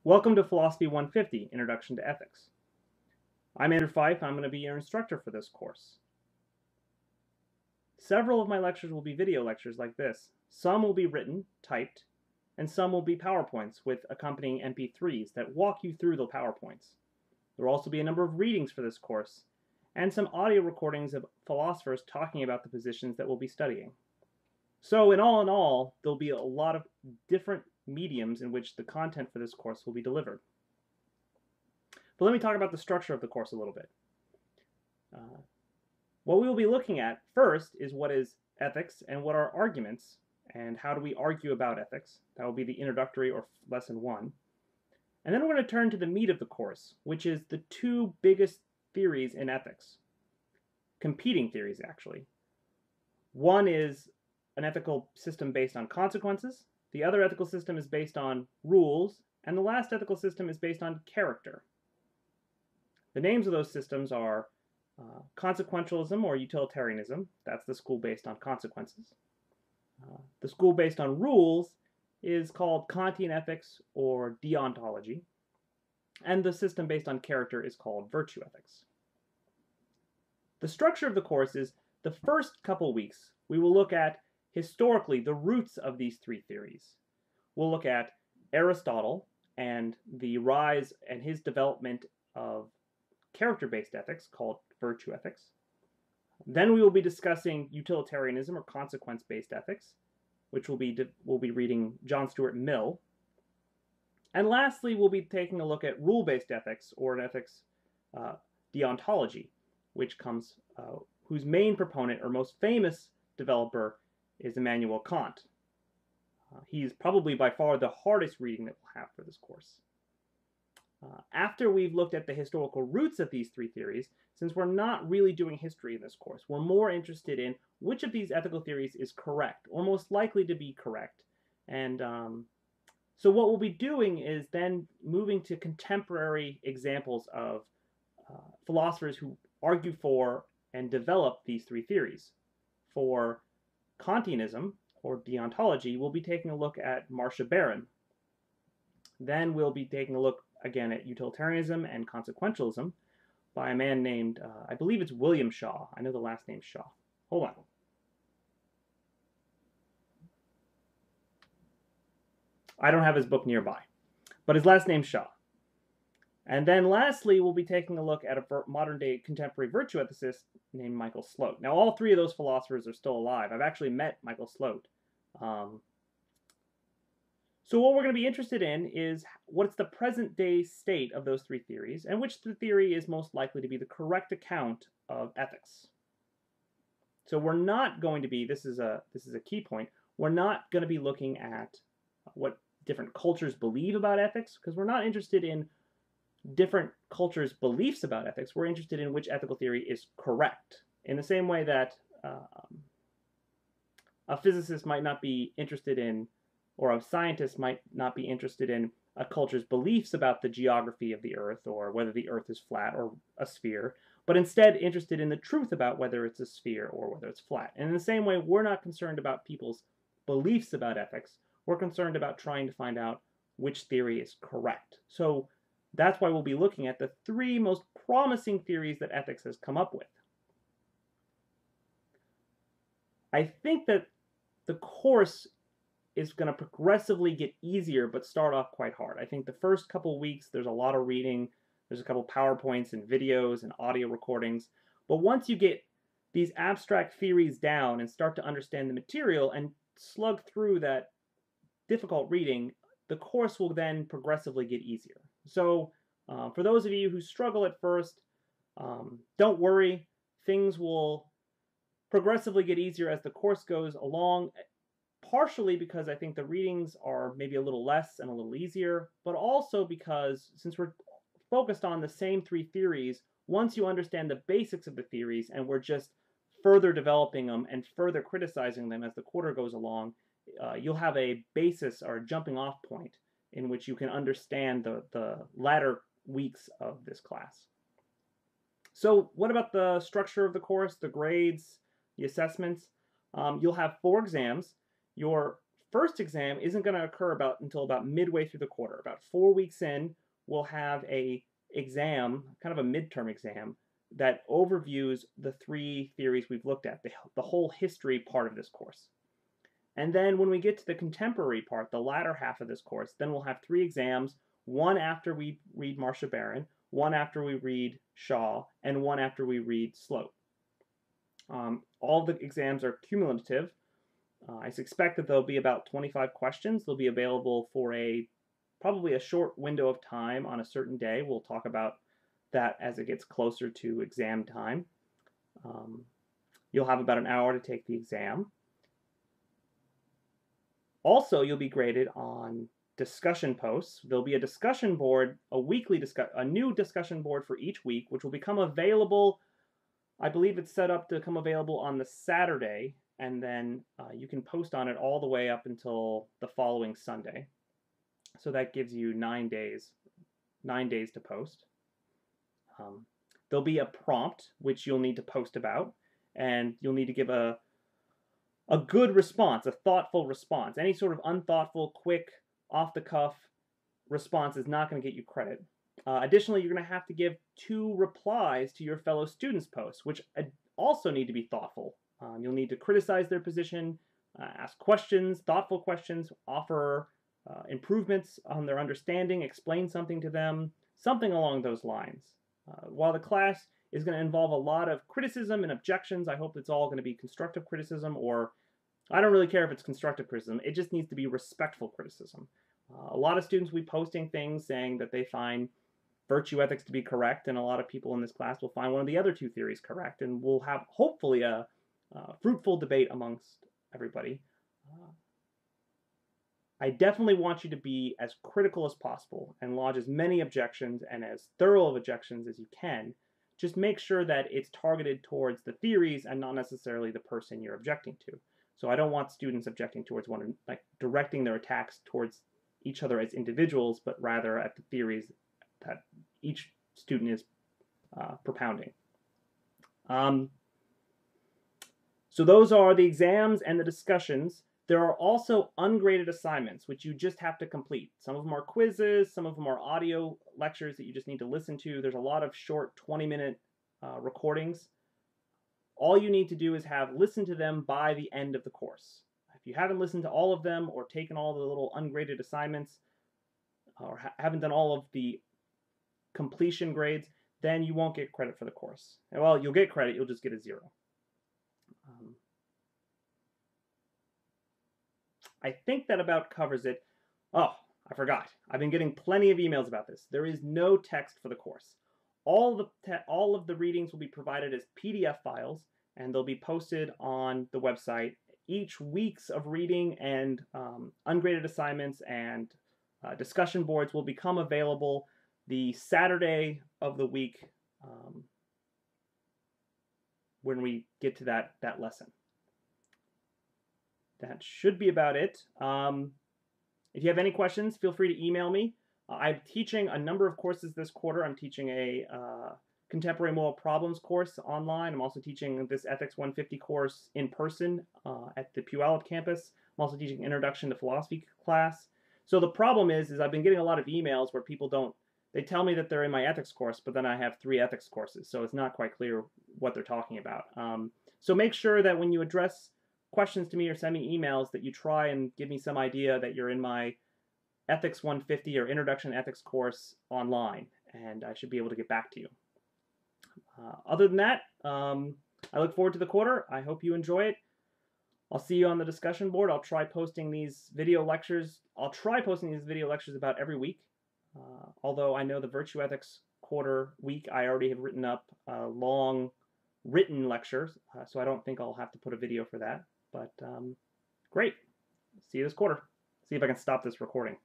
Welcome to Philosophy 150, Introduction to Ethics. I'm Andrew Fife. I'm going to be your instructor for this course. Several of my lectures will be video lectures like this. Some will be written, typed, and some will be PowerPoints with accompanying MP3s that walk you through the PowerPoints. There will also be a number of readings for this course, and some audio recordings of philosophers talking about the positions that we'll be studying. So in all, there'll be a lot of different mediums in which the content for this course will be delivered. But let me talk about the structure of the course a little bit. What we will be looking at first is what is ethics and what are arguments and how do we argue about ethics. That will be the introductory or lesson 1. And then we're going to turn to the meat of the course, which is the two biggest theories in ethics. Competing theories, actually. One is an ethical system based on consequences. The other ethical system is based on rules, and the last ethical system is based on character. The names of those systems are consequentialism or utilitarianism. That's the school based on consequences. The school based on rules is called Kantian ethics or deontology, and the system based on character is called virtue ethics. The structure of the course is the first couple weeks we will look at historically the roots of these three theories. We'll look at Aristotle and the rise and his development of character-based ethics called virtue ethics. Then we will be discussing utilitarianism or consequence-based ethics, which we'll be reading John Stuart Mill. And lastly, we'll be taking a look at rule-based ethics or an ethics deontology, whose main proponent or most famous developer is Immanuel Kant. He's probably by far the hardest reading that we'll have for this course. After we've looked at the historical roots of these three theories, since we're not really doing history in this course, we're more interested in which of these ethical theories is correct, or most likely to be correct. And so what we'll be doing is then moving to contemporary examples of philosophers who argue for and develop these three theories. For Kantianism, or deontology, we'll be taking a look at Marcia Baron. Then we'll be taking a look again at utilitarianism and consequentialism by a man named, I believe it's William Shaw. I know the last name's Shaw. Hold on. I don't have his book nearby, but his last name's Shaw. And then lastly, we'll be taking a look at a modern-day contemporary virtue ethicist named Michael Sloat. Now, all three of those philosophers are still alive. I've actually met Michael Sloat. So what we're going to be interested in is what's the present-day state of those three theories, and which theory is most likely to be the correct account of ethics. So we're not going to be, this is a key point, we're not going to be looking at what different cultures believe about ethics, because we're not interested in different cultures' beliefs about ethics. We're interested in which ethical theory is correct. In the same way that a physicist might not be interested in, or a scientist might not be interested in a culture's beliefs about the geography of the Earth or whether the Earth is flat or a sphere, but instead interested in the truth about whether it's a sphere or whether it's flat. And in the same way, we're not concerned about people's beliefs about ethics. We're concerned about trying to find out which theory is correct. So that's why we'll be looking at the three most promising theories that ethics has come up with. I think that the course is going to progressively get easier, but start off quite hard. I think the first couple weeks, there's a lot of reading. There's a couple PowerPoints and videos and audio recordings. But once you get these abstract theories down and start to understand the material and slug through that difficult reading, the course will then progressively get easier. So for those of you who struggle at first, don't worry. Things will progressively get easier as the course goes along, partially because I think the readings are maybe a little less and a little easier, but also because since we're focused on the same three theories, once you understand the basics of the theories and we're just further developing them and further criticizing them as the quarter goes along, you'll have a basis or a jumping off point in which you can understand the latter weeks of this class. So what about the structure of the course, the grades, the assessments? You'll have 4 exams. Your first exam isn't going to occur until about midway through the quarter. About 4 weeks in, we'll have a exam, kind of a midterm exam, that overviews the 3 theories we've looked at, the whole history part of this course. And then when we get to the contemporary part, the latter half of this course, then we'll have 3 exams, one after we read Marcia Barron, one after we read Shaw, and one after we read Sloat. All the exams are cumulative. I suspect that there'll be about 25 questions. They'll be available for probably a short window of time on a certain day. We'll talk about that as it gets closer to exam time. You'll have about an hour to take the exam. Also, you'll be graded on discussion posts. There'll be a discussion board, a new discussion board for each week, which will become available. I believe it's set up to come available on the Saturday, and then you can post on it all the way up until the following Sunday. So that gives you 9 days to post. There'll be a prompt which you'll need to post about, and you'll need to give a good response, a thoughtful response. Any sort of unthoughtful, quick, off-the-cuff response is not going to get you credit. Additionally, you're going to have to give 2 replies to your fellow students' posts, which also need to be thoughtful. You'll need to criticize their position, ask questions, thoughtful questions, offer improvements on their understanding, explain something to them, something along those lines. While the class is going to involve a lot of criticism and objections, I hope it's all going to be constructive criticism, or I don't really care if it's constructive criticism. It just needs to be respectful criticism. A lot of students will be posting things saying that they find virtue ethics to be correct, and a lot of people in this class will find one of the other 2 theories correct, and we'll have hopefully a fruitful debate amongst everybody. I definitely want you to be as critical as possible and lodge as many objections and as thorough of objections as you can. Just make sure that it's targeted towards the theories and not necessarily the person you're objecting to. So I don't want students objecting towards one, like directing their attacks towards each other as individuals, but rather at the theories that each student is propounding. So those are the exams and the discussions. There are also ungraded assignments, which you just have to complete. Some of them are quizzes, some of them are audio lectures that you just need to listen to. There's a lot of short 20-minute recordings. All you need to do is listen to them by the end of the course. If you haven't listened to all of them or taken all the little ungraded assignments or haven't done all of the completion grades, then you won't get credit for the course. Well, you'll get credit, you'll just get a 0. I think that about covers it. Oh, I forgot. I've been getting plenty of emails about this. There is no text for the course. All of the readings will be provided as PDF files, and they'll be posted on the website. Each week's of reading and ungraded assignments and discussion boards will become available the Saturday of the week when we get to that lesson. That should be about it. If you have any questions, feel free to email me. I'm teaching a number of courses this quarter. I'm teaching a Contemporary Moral Problems course online. I'm also teaching this Ethics 150 course in person at the Puyallup campus. I'm also teaching Introduction to Philosophy class. So the problem is I've been getting a lot of emails where people they tell me that they're in my ethics course, but then I have 3 ethics courses, so it's not quite clear what they're talking about. So make sure that when you address questions to me or send me emails that you try and give me some idea that you're in my Ethics 150 or Introduction to Ethics course online, and I should be able to get back to you. Other than that, I look forward to the quarter. I hope you enjoy it. I'll see you on the discussion board. I'll try posting these video lectures. About every week. Although I know the Virtue Ethics quarter week, I already have written up long written lectures, so I don't think I'll have to put a video for that. But great. See you this quarter. See if I can stop this recording.